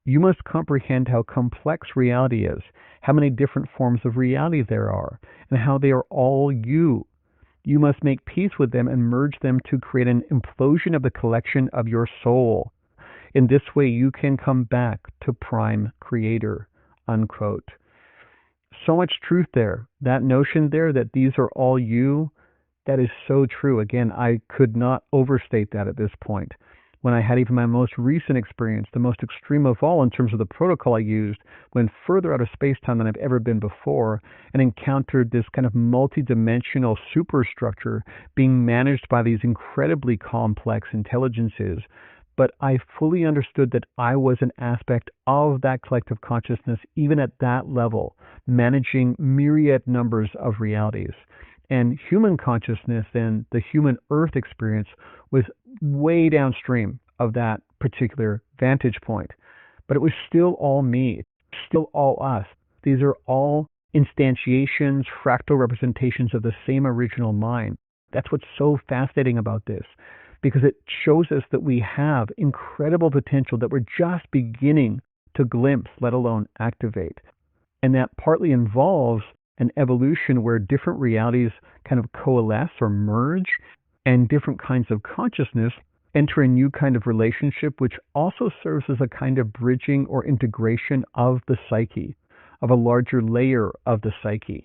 You must comprehend how complex reality is, how many different forms of reality there are, and how they are all you. You must make peace with them and merge them to create an implosion of the collection of your soul. In this way, you can come back to Prime Creator, unquote. So much truth there. That notion there that these are all you, that is so true. Again, I could not overstate that at this point. When I had even my most recent experience, the most extreme of all in terms of the protocol I used, went further out of space-time than I've ever been before, and encountered this kind of multi-dimensional superstructure being managed by these incredibly complex intelligences. But I fully understood that I was an aspect of that collective consciousness, even at that level, managing myriad numbers of realities. And human consciousness and the human Earth experience was way downstream of that particular vantage point. But it was still all me, still all us. These are all instantiations, fractal representations of the same original mind. That's what's so fascinating about this, because it shows us that we have incredible potential that we're just beginning to glimpse, let alone activate. And that partly involves an evolution where different realities kind of coalesce or merge, and different kinds of consciousness enter a new kind of relationship, which also serves as a kind of bridging or integration of the psyche, of a larger layer of the psyche.